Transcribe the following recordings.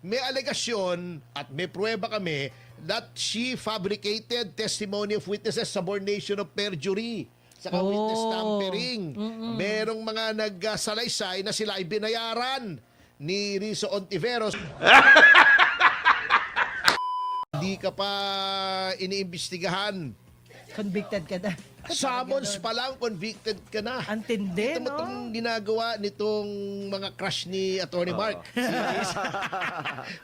may alegasyon at may pruweba kami that she fabricated testimony of witnesses, subornation of perjury, saka witness tampering. Merong mga nagsalaysay na sila ay binayaran ni Rizzo Ontiveros. Hindi ka pa iniimbestigahan. Convicted ka na. Summons pa lang, convicted ka na. Antindi, Ito mo no? itong ginagawa nitong mga crush ni Atty. Mark.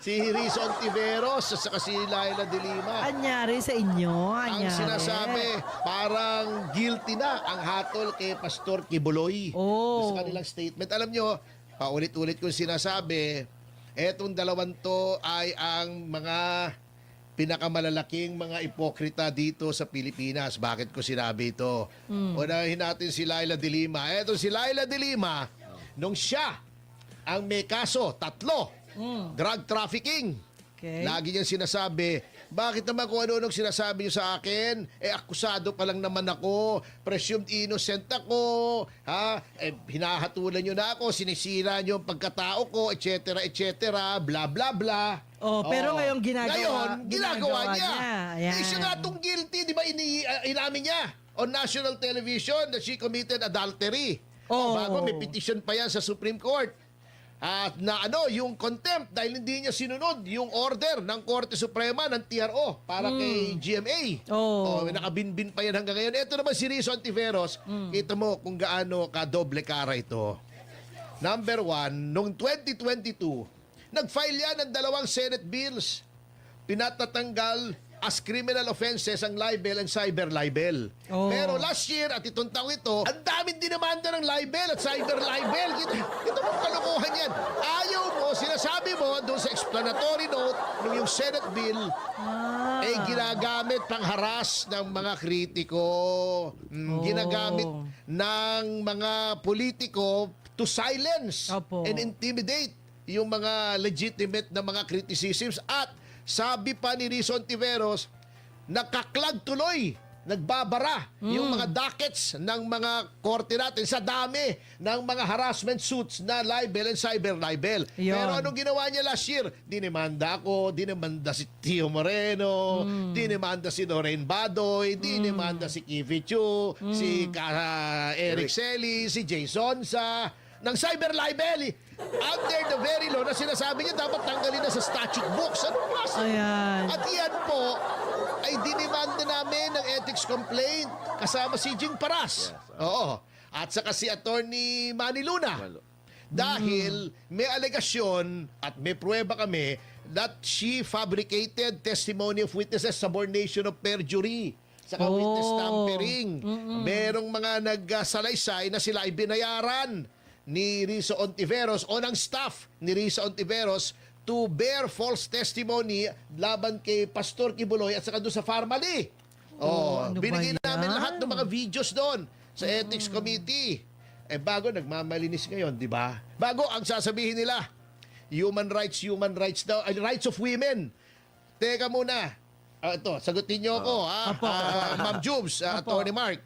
Si Rizzo Ontiveros at saka si Laila de Lima. Anyari sa inyo? Ang Anyari? sinasabi, parang guilty na ang hatol kay Pastor Kibuloy. Oh. Sa kanilang statement. Alam nyo, paulit-ulit kong sinasabi, etong dalawang to ay ang mga pinakamalalaking mga ipokrita dito sa Pilipinas. Bakit ko sinabi ito? Unahin natin si Laila de Lima. Eto si Laila de Lima, nung siya ang may kaso, 3, drug trafficking. Okay. Lagi niyang sinasabi, bakit naman kung ano-anong sinasabi niyo sa akin? Akusado pa lang naman ako, presumed innocent ako, hinahatulan niyo na ako, sinisira niyo ang pagkatao ko, etc., etc., bla bla bla. Pero ngayon ginagawa niya. Ayan. Siya nga itong guilty, di ba, inamin niya on national television that she committed adultery. Bago may petition pa yan sa Supreme Court. At yung contempt dahil hindi niya sinunod yung order ng Korte Suprema ng TRO para kay GMA. Nakabinbin pa yan hanggang ngayon. Ito naman si Rizzo Ontiveros. Kita mo kung gaano ka-doble kara ito. Number 1, noong 2022, nag-file yan ng 2 Senate bills. Pinatatanggal as criminal offenses ang libel and cyber libel. Pero last year at itong taong ito, ang daming dinamanda ng libel at cyber libel. Ito mong kalokohan yan. Ayaw mo, sinasabi mo doon sa explanatory note ng yung Senate bill, ginagamit pang haras ng mga kritiko, ginagamit ng mga politiko to silence and intimidate yung mga legitimate na mga criticisms. At sabi pa ni Rizzo Ontiveros, nakaklag tuloy, nagbabara yung mga dockets ng mga korte natin sa dami ng mga harassment suits na libel and cyber libel. Pero anong ginawa niya last year? Dinimanda ako, dinimanda si Tio Moreno, dinimanda si Lorraine Badoy, dinimanda si Kivi Chu, si Eric Selly, si Jay Sonsa, ng cyber libel. Under the very law na sinasabi niya dapat tanggalin na sa statute books. Anong klase? At yan po ay dinimanda namin ng ethics complaint kasama si Jing Paras. At saka si Attorney Manny Luna. Dahil may alegasyon at may pruweba kami that she fabricated testimony of witnesses, subornation of perjury, saka witness tampering. Merong mga nagsalaysay na sila ay binayaran ni Rizzo Ontiveros o ng staff ni Rizzo Ontiveros to bear false testimony laban kay Pastor Kibuloy at saka doon sa Farmally. Binigay namin lahat ng mga videos doon sa Ethics Committee. Bago nagmamalinis ngayon, di ba? Bago ang sasabihin nila, human rights daw, rights of women. Teka muna. Ito, sagutin niyo ako, Ma'am Jubes, Atty. Mark.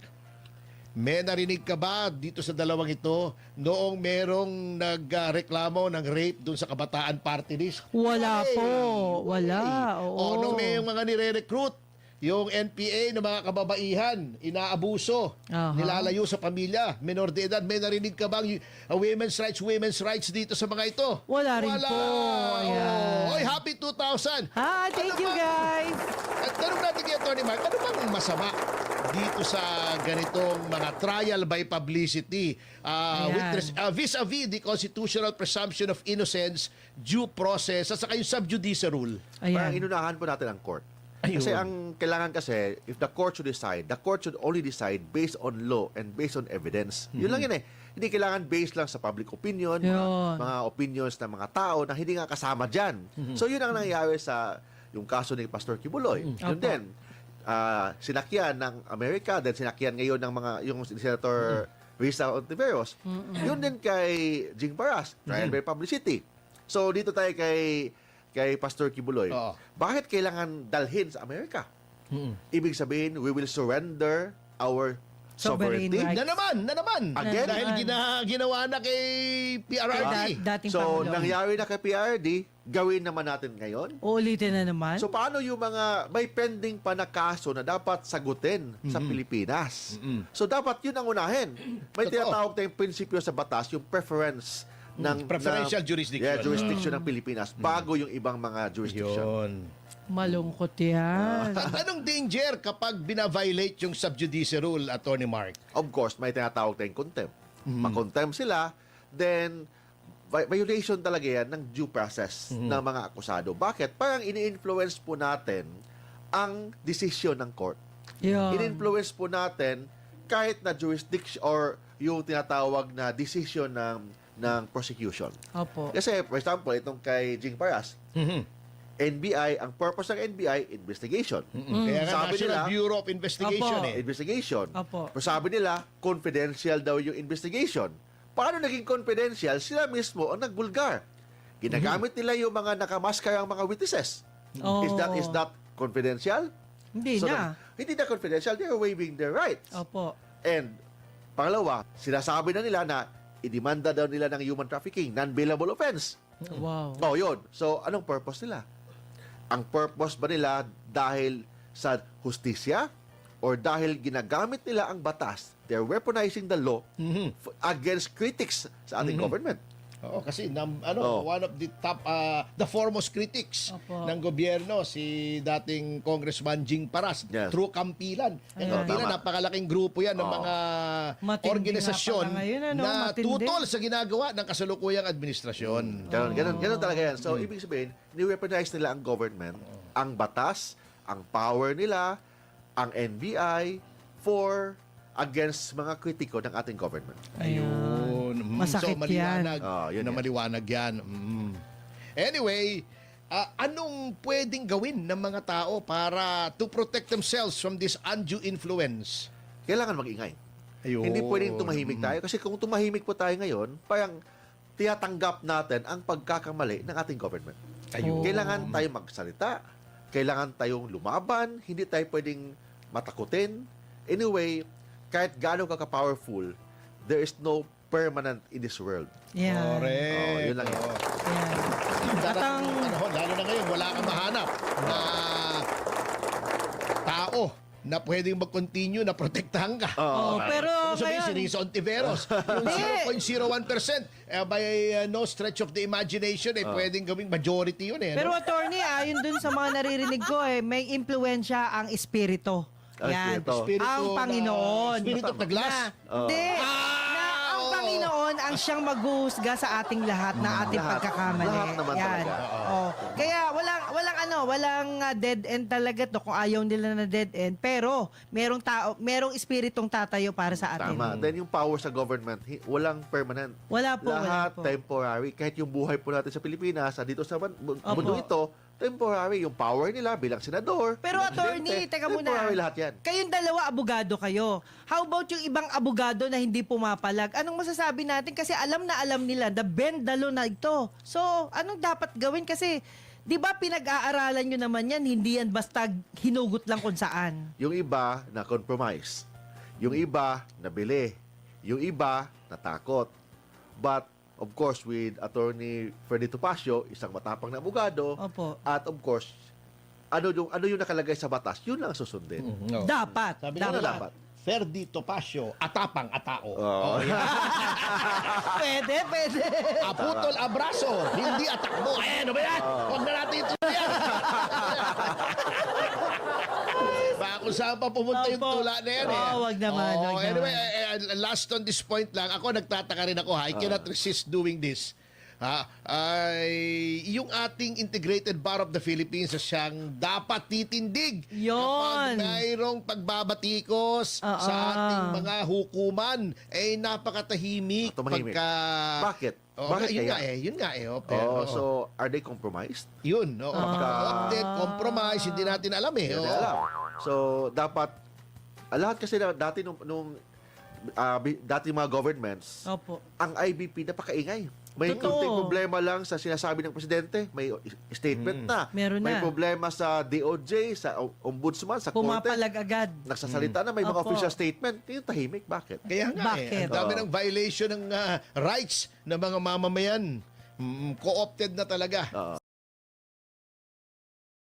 May narinig ka ba dito sa dalawang ito noong merong nagreklamo ng rape doon sa Kabataan Party List? Wala po. Wala. Noong may mga nire-recruit, yung NPA ng mga kababaihan, inaabuso, nilalayo sa pamilya, menor de edad, may narinig ka bang women's rights dito sa mga ito? Wala rin po. Oy, happy 2000! Thank you guys! At tanong natin kay Atty. Mark, ano bang masama dito sa ganitong mga trial by publicity vis-a-vis the constitutional presumption of innocence, due process, at saka yung sub judice rule? Parang inunahan po natin ang court. Kasi ang kailangan kasi, if the court should decide, the court should only decide based on law and based on evidence. Yun lang yun eh. Hindi kailangan based lang sa public opinion, mga opinions ng mga tao na hindi nga kasama dyan. So yun ang nangyayari sa yung kaso ni Pastor Kibuloy. Yun din, sinakyan ng Amerika, then sinakyan ngayon ng yung Senator Rizzo Ontiveros. Yun din kay Jing Paras, trial by publicity. So dito tayo kay Pastor Kibuloy. Bakit kailangan dalhin sa Amerika? Ibig sabihin, we will surrender our sovereignty. Sovereign Na naman. Again? Dahil ginawa na kay PRRD. Dating So, Pangulo. nangyari na kay PRD, gawin naman natin ngayon. Uulitin na naman? So paano yung mga may pending pa na kaso na dapat sagutin sa Pilipinas? So dapat yun ang unahin. May Totoo. tinatawag tayong prinsipyo sa batas, yung preference ng Preferential jurisdiction. Yeah, jurisdiction ng Pilipinas bago yung ibang mga jurisdiction. Yun. Malungkot yan. Anong danger kapag bina-violate yung sub judice rule, Attorney Mark? Of course, may tinatawag tayong contempt. Makontempt sila, then violation talaga yan ng due process ng mga akusado. Bakit? Parang ini-influence po natin ang desisyon ng court. Yun. In-influence po natin kahit na jurisdiction or yung tinatawag na decision ng prosecution. Opo. Kasi, for example, itong kay Jing Paras, NBI, ang purpose ng NBI, investigation. Kaya nga Sabi National nila, Bureau of Investigation Opo. investigation. Opo. Pero sabi nila, confidential daw yung investigation. Paano naging confidential? Sila mismo ang nagbulgar. Ginagamit nila yung mga nakamaskarang mga witnesses. Oh. Is that confidential? Hindi So, na. hindi na confidential. They're waiving their rights. Opo. And pangalawa, sinasabi na nila na idemanda daw nila ng human trafficking, non-bailable offense. Wow. Oh, yun. So, anong purpose nila? Ang purpose ba nila dahil sa hustisya or dahil ginagamit nila ang batas, they're weaponizing the law against critics sa ating government. Oo, kasi Oh. one of the top, the foremost critics Opo. ng gobyerno, si dating Congressman Jing Paras, Yes. through Kampilan. Ayan. Kampilan, Tama. napakalaking grupo yan ng Oo. mga Matindi organisasyon nga pala ngayon, ano? na Matindi. tutol sa ginagawa ng kasalukuyang administrasyon. Ganon talaga yan. So, ibig sabihin, ni-weaponize nila ang government, ang batas, ang power nila, ang NBI against mga kritiko ng ating government. Ayun. Masakit so, maliwanag. Yun na yan. maliwanag yan. Anyway, anong pwedeng gawin ng mga tao para to protect themselves from this undue influence? Kailangan mag-ingay. Ayun. Hindi pwedeng tumahimik tayo. Kasi kung tumahimik po tayo ngayon, parang tiyatanggap natin ang pagkakamali ng ating government. Ayun. Kailangan tayo magsalita. Kailangan tayong lumaban. Hindi tayo pwedeng matakutin. Anyway, kahit gaano ka-powerful, there is no permanent in this world. Yan. Correct. Yun lang yan. Oo. Yan. At ang... Panahon, lalo na ngayon, wala kang mahanap na tao na pwedeng mag-continue na protektahan ka. Oh, pero Kung sabihin, si ngayon... Risa Ontiveros, yung Hindi. 0.01%, by no stretch of the imagination, pwedeng gawing majority yun eh. Pero no? attorney, ayon dun sa mga naririnig ko, may impluensya ang espirito. Ang Yan. espiritu. Ang Panginoon. Spirit of the glass. Hindi. Na ang Panginoon ang siyang maghuhusga sa ating lahat na ating Lahat. pagkakamali. Lahat naman Yan. talaga. Oh. Kaya walang dead end talaga to kung ayaw nila na dead end. Pero merong espiritong tatayo para sa atin. Tama. Then yung power sa government, walang permanent. Wala po, Lahat wala po. temporary. Kahit yung buhay po natin sa Pilipinas, dito sa mundo Opo. ito, temporary. Yung power nila bilang senador, Pero bilang attorney, presidente, teka muna. temporary lahat yan. Kayong dalawa, abogado kayo. How about yung ibang abogado na hindi pumapalag? Anong masasabi natin? Kasi alam na alam nila, the bendalo na ito. So, anong dapat gawin? Kasi, di ba pinag-aaralan nyo naman yan, hindi yan basta hinugot lang kung saan. Yung iba na compromise. Yung iba nabili. Yung iba natakot. But, of course, with Attorney Freddy Topacio, isang matapang na abogado, Opo. at of course, ano yung nakalagay sa batas, yun lang susundin. No. Dapat. Sabi dapat. nila, Dapat. Ferdi Topacio, atapang atao. Oo. Pwede. Aputol abraso, hindi atakbo. Ano ba yan? Huwag na natin ito yan. Baka kung saan pa pumunta yung Opo. tula na yan eh. Oo, wag naman, Oo, wag naman. anyway, last on this point lang, ako nagtataka rin ako, I cannot resist doing this. Yung ating Integrated Bar of the Philippines siyang dapat titindig Yon. kapag mayroong pagbabatikos sa ating mga hukuman napakatahimik. Tumahimik. Bakit? Bakit yun kaya? Yun nga eh. Oh, so, are they compromised? Yun, no? Corrupted, compromise, hindi natin alam eh. Hindi Oo. alam. So, dapat, lahat kasi dati dati mga governments, Opo. ang IBP napakaingay. May Totoo. kunting problema lang sa sinasabi ng presidente, may statement na. Meron May na. problema sa DOJ, sa ombudsman, sa korte. Pumapalag agad. Nagsasalita na, may mga Opo. official statement. Yung tahimik, bakit? Kaya nga Bakit? ang dami ng violation ng rights ng mga mamamayan. Co-opted na talaga.